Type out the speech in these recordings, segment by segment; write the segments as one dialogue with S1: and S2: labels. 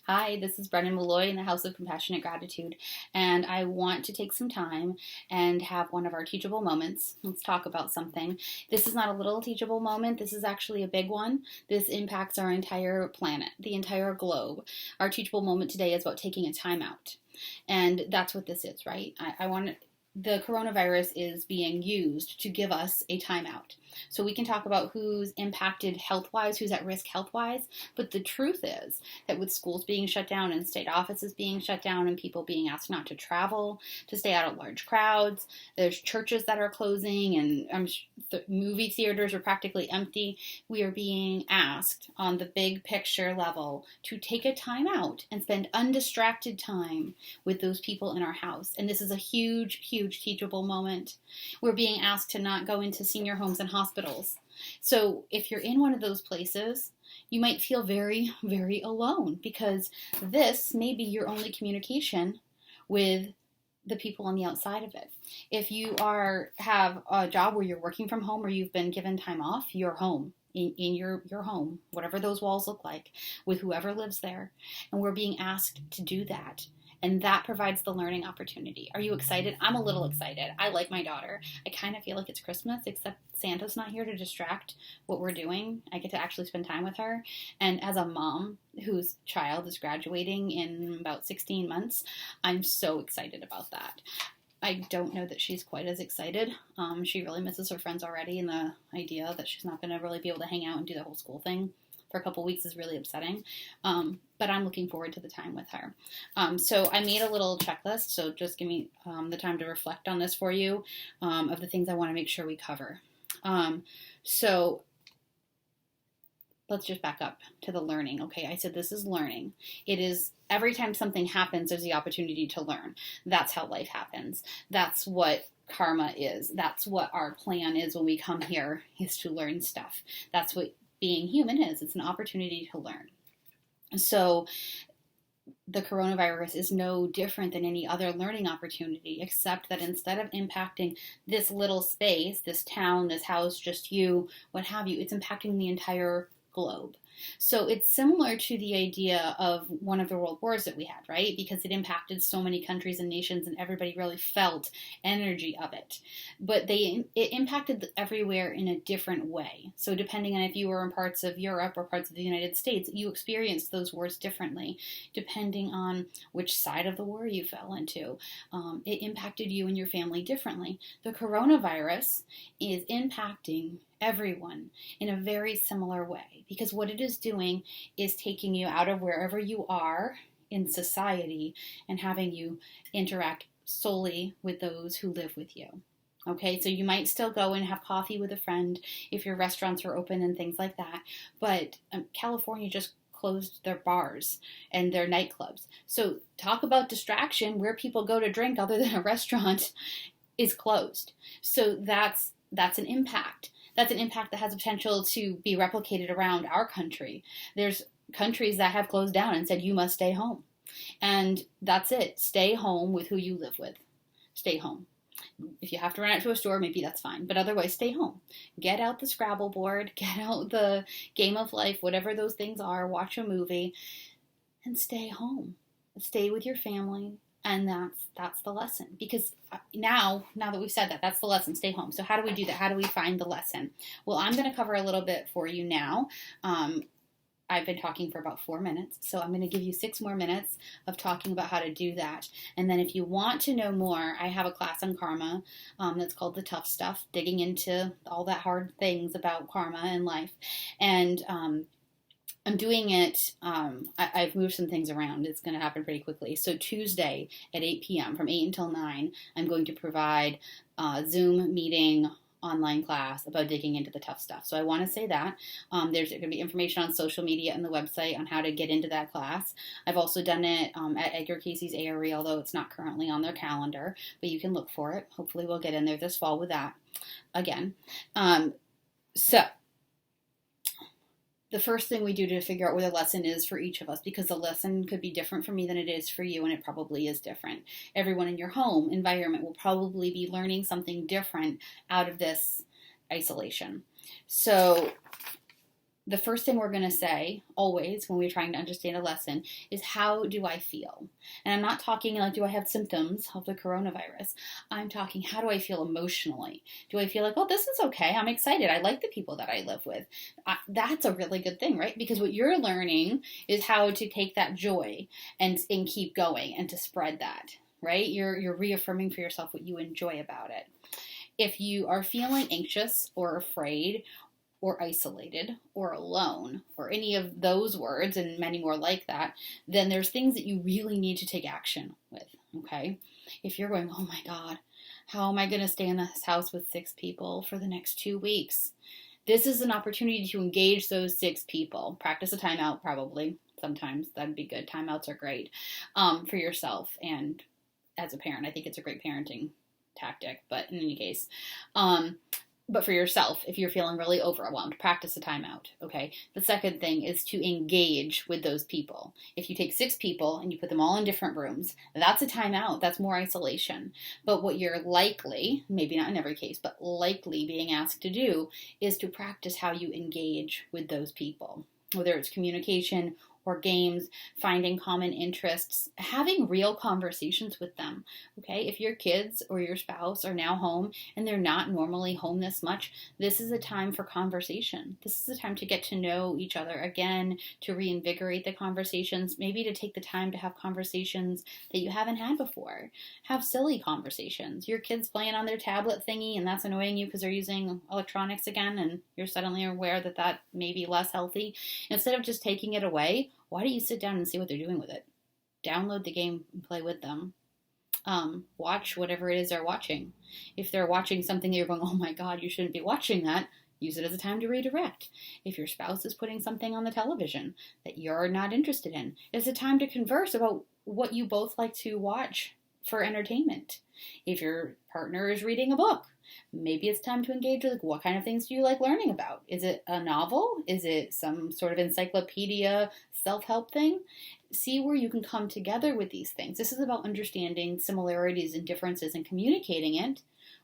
S1: Hi, this is Brennyn Molloy in the House of Compassionate Gratitude, and I want to take some time and have one of our teachable moments. Let's talk about something. This is not a little teachable moment, this is actually a big one. This impacts our entire planet, the entire globe. Our teachable moment today is about taking a timeout, and that's what this is, right? The coronavirus is being used to give us a timeout. So we can talk about who's impacted health-wise, who's at risk health-wise, but the truth is that with schools being shut down and state offices being shut down and people being asked not to travel, to stay out of large crowds, there's churches that are closing and movie theaters are practically empty. We are being asked on the big picture level to take a timeout and spend undistracted time with those people in our house. And this is a huge, huge teachable moment. We're being asked to not go into senior homes and hospitals. So if you're in one of those places, you might feel very, very alone because this may be your only communication with the people on the outside of it. If you have a job where you're working from home or you've been given time off, you're home. In your home, whatever those walls look like, with whoever lives there. And we're being asked to do that. And that provides the learning opportunity. Are you excited? I'm a little excited. I like my daughter. I kind of feel like it's Christmas, except Santa's not here to distract what we're doing. I get to actually spend time with her. And as a mom whose child is graduating in about 16 months, I'm so excited about that. I don't know that she's quite as excited. She really misses her friends already, and the idea that she's not going to really be able to hang out and do the whole school thing for a couple weeks is really upsetting. But I'm looking forward to the time with her. So I made a little checklist, so just give me the time to reflect on this for you, of the things I want to make sure we cover. So let's just back up to the learning. Okay, I said this is learning. It is every time something happens, there's the opportunity to learn. That's how life happens. That's what karma is. That's what our plan is when we come here, is to learn stuff. That's what being human is. It's an opportunity to learn. So the coronavirus is no different than any other learning opportunity, except that instead of impacting this little space, this town, this house, just you, what have you, it's impacting the entire globe. So it's similar to the idea of one of the world wars that we had, right? Because it impacted so many countries and nations and everybody really felt energy of it. But it impacted everywhere in a different way. So depending on if you were in parts of Europe or parts of the United States, you experienced those wars differently, depending on which side of the war you fell into. It impacted you and your family differently. The coronavirus is impacting everyone in a very similar way, because what it is doing is taking you out of wherever you are in society and having you interact solely with those who live with you. Okay, so you might still go and have coffee with a friend if your restaurants are open and things like that, but California just closed their bars and their nightclubs. So talk about distraction. Where people go to drink other than a restaurant is closed. So that's an impact. That's an impact that has the potential to be replicated around our country. There's countries that have closed down and said, you must stay home. And that's it. Stay home with who you live with. Stay home. If you have to run out to a store, maybe that's fine. But otherwise, stay home. Get out the Scrabble board. Get out the Game of Life, whatever those things are. Watch a movie. And stay home. Stay with your family. And that's the lesson. Because now that we've said that, that's the lesson, stay home. So how do we do that? How do we find the lesson? Well, I'm going to cover a little bit for you now. I've been talking for about 4 minutes, so I'm going to give you 6 more minutes of talking about how to do that. And then if you want to know more, I have a class on karma that's called The Tough Stuff, digging into all that hard things about karma and life. And I'm doing it, I've moved some things around. It's going to happen pretty quickly. So Tuesday at 8 p.m. from 8 until 9, I'm going to provide a Zoom meeting online class about digging into the tough stuff. So I want to say that. There's going to be information on social media and the website on how to get into that class. I've also done it at Edgar Casey's ARE, although it's not currently on their calendar, but you can look for it. Hopefully we'll get in there this fall with that again. So the first thing we do to figure out where the lesson is for each of us, because the lesson could be different for me than it is for you, and it probably is different. Everyone in your home environment will probably be learning something different out of this isolation. So the first thing we're going to say always when we're trying to understand a lesson is, how do I feel? And I'm not talking like, do I have symptoms of the coronavirus? I'm talking, how do I feel emotionally? Do I feel like, oh, this is okay, I'm excited, I like the people that I live with? That's a really good thing, right? Because what you're learning is how to take that joy and keep going and to spread that, right? You're reaffirming for yourself what you enjoy about it. If you are feeling anxious or afraid or isolated or alone or any of those words and many more like that, then there's things that you really need to take action with, okay? If you're going, oh my God, how am I going to stay in this house with 6 people for the next 2 weeks? This is an opportunity to engage those 6 people. Practice a timeout, probably. Sometimes that'd be good. Timeouts are great for yourself and as a parent. I think it's a great parenting tactic, but in any case, but for yourself, if you're feeling really overwhelmed, practice a timeout, okay? The second thing is to engage with those people. If you take 6 people and you put them all in different rooms, that's a timeout. That's more isolation. But what you're likely, maybe not in every case, but likely being asked to do is to practice how you engage with those people, whether it's communication or games, finding common interests, having real conversations with them, okay? If your kids or your spouse are now home and they're not normally home this much, this is a time for conversation. This is a time to get to know each other again, to reinvigorate the conversations, maybe to take the time to have conversations that you haven't had before. Have silly conversations. Your kid's playing on their tablet thingy and that's annoying you because they're using electronics again and you're suddenly aware that that may be less healthy. Instead of just taking it away, why don't you sit down and see what they're doing with it? Download the game and play with them. Watch whatever it is they're watching. If they're watching something that you're going, oh my God, you shouldn't be watching that, use it as a time to redirect. If your spouse is putting something on the television that you're not interested in, it's a time to converse about what you both like to watch for entertainment. If your partner is reading a book, maybe it's time to engage with, like, what kind of things do you like learning about? Is it a novel? Is it some sort of encyclopedia self-help thing? See where you can come together with these things. This is about understanding similarities and differences and communicating it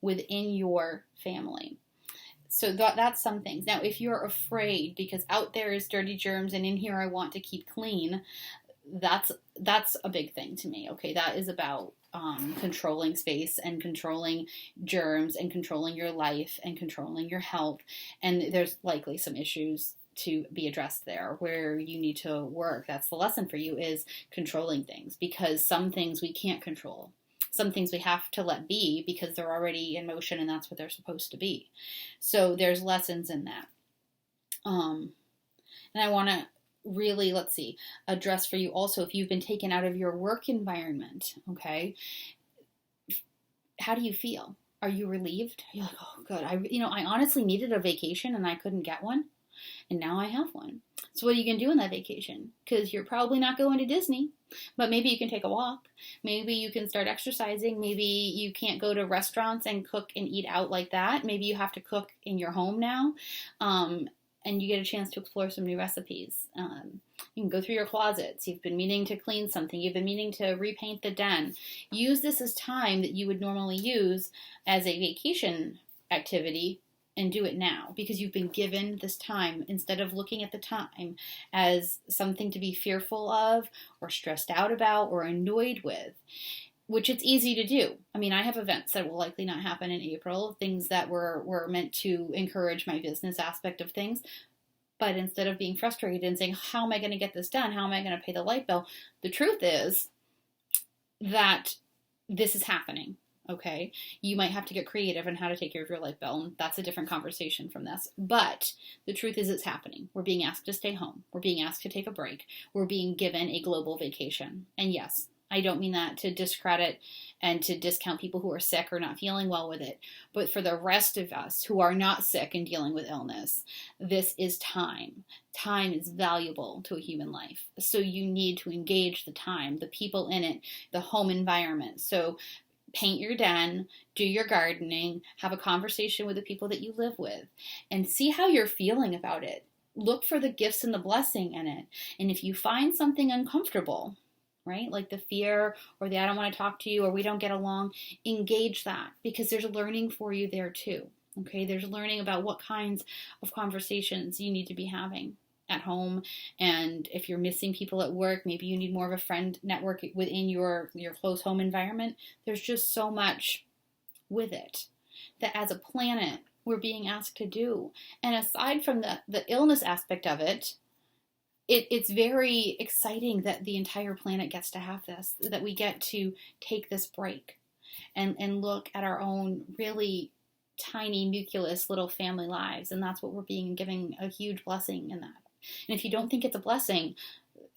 S1: within your family. So that's some things. Now, if you're afraid because out there is dirty germs and in here I want to keep clean, that's a big thing to me. Okay, that is about controlling space and controlling germs and controlling your life and controlling your health. And there's likely some issues to be addressed there where you need to work. That's the lesson for you, is controlling things, because some things we can't control. Some things we have to let be because they're already in motion and that's what they're supposed to be. So there's lessons in that. And I want to really, address for you also, if you've been taken out of your work environment, okay, how do you feel? Are you relieved? You're like, oh, good. I honestly needed a vacation and I couldn't get one. And now I have one. So what are you going to do on that vacation? Because you're probably not going to Disney, but maybe you can take a walk. Maybe you can start exercising. Maybe you can't go to restaurants and cook and eat out like that. Maybe you have to cook in your home now. And you get a chance to explore some new recipes. You can go through your closets. You've been meaning to clean something. You've been meaning to repaint the den. Use this as time that you would normally use as a vacation activity, and do it now, because you've been given this time, instead of looking at the time as something to be fearful of or stressed out about or annoyed with, which it's easy to do. I mean, I have events that will likely not happen in April, things that were meant to encourage my business aspect of things. But instead of being frustrated and saying, how am I going to get this done? How am I going to pay the light bill? The truth is that this is happening. Okay, you might have to get creative on how to take care of your light bill, and that's a different conversation from this. But the truth is, it's happening. We're being asked to stay home. We're being asked to take a break. We're being given a global vacation. And yes, I don't mean that to discredit and to discount people who are sick or not feeling well with it. But for the rest of us who are not sick and dealing with illness, this is time. Time is valuable to a human life. So you need to engage the time, the people in it, the home environment. So paint your den, do your gardening, have a conversation with the people that you live with, and see how you're feeling about it. Look for the gifts and the blessing in it. And if you find something uncomfortable, right, like the fear or the I don't want to talk to you or we don't get along, engage that, because there's learning for you there too. Okay, there's learning about what kinds of conversations you need to be having at home, and if you're missing people at work, maybe you need more of a friend network within your close home environment. There's just so much with it that as a planet we're being asked to do. And aside from the illness aspect of it, it's very exciting that the entire planet gets to have this, that we get to take this break and look at our own really tiny nucleus little family lives. And that's what we're being given a huge blessing in that. And if you don't think it's a blessing,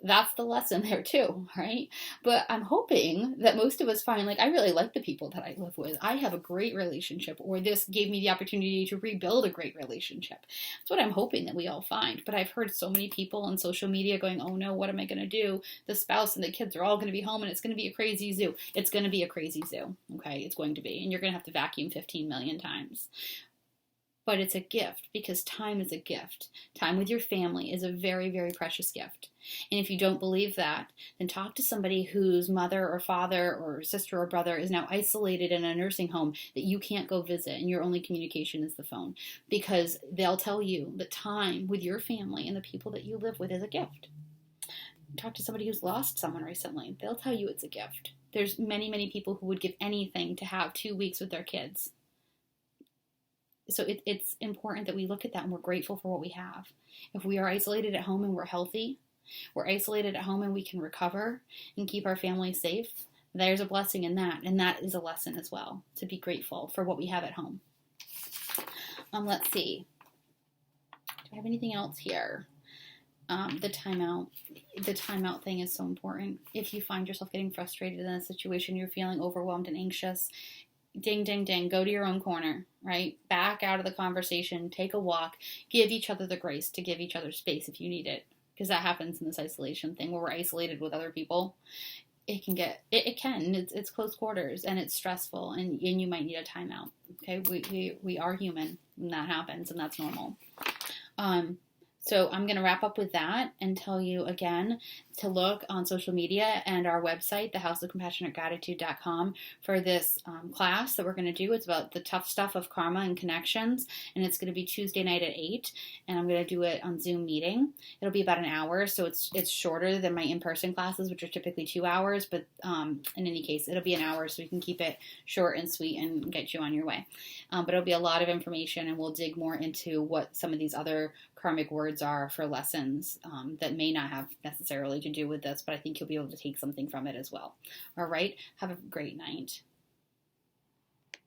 S1: that's the lesson there too, right? But I'm hoping that most of us find, like, I really like the people that I live with. I have a great relationship, or this gave me the opportunity to rebuild a great relationship. That's what I'm hoping that we all find. But I've heard so many people on social media going, oh no, what am I going to do? The spouse and the kids are all going to be home and it's going to be a crazy zoo. It's going to be a crazy zoo, okay? It's going to be. And you're going to have to vacuum 15 million times. But it's a gift, because time is a gift. Time with your family is a very, very precious gift. And if you don't believe that, then talk to somebody whose mother or father or sister or brother is now isolated in a nursing home that you can't go visit, and your only communication is the phone. Because they'll tell you that time with your family and the people that you live with is a gift. Talk to somebody who's lost someone recently. They'll tell you it's a gift. There's many, many people who would give anything to have 2 weeks with their kids. So it's important that we look at that and we're grateful for what we have. If we are isolated at home and we're healthy, we're isolated at home and we can recover and keep our family safe, there's a blessing in that. And that is a lesson as well, to be grateful for what we have at home. Let's see. Do I have anything else here? The timeout thing is so important. If you find yourself getting frustrated in a situation, you're feeling overwhelmed and anxious, ding, ding, ding, go to your own corner, right? Back out of the conversation, take a walk, give each other the grace to give each other space if you need it. Because that happens in this isolation thing where we're isolated with other people. It's close quarters and it's stressful, and you might need a timeout. Okay, we are human and that happens, and that's normal. So I'm going to wrap up with that and tell you again to look on social media and our website, thehouseofcompassionategratitude.com, for this class that we're going to do. It's about the tough stuff of karma and connections, and it's going to be Tuesday night at 8, and I'm going to do it on Zoom meeting. It'll be about an hour, so it's shorter than my in-person classes, which are typically 2 hours, but in any case, it'll be an hour, so we can keep it short and sweet and get you on your way. But it'll be a lot of information, and we'll dig more into what some of these other karmic words are for lessons that may not have necessarily to do with this, but I think you'll be able to take something from it as well. All right, have a great night.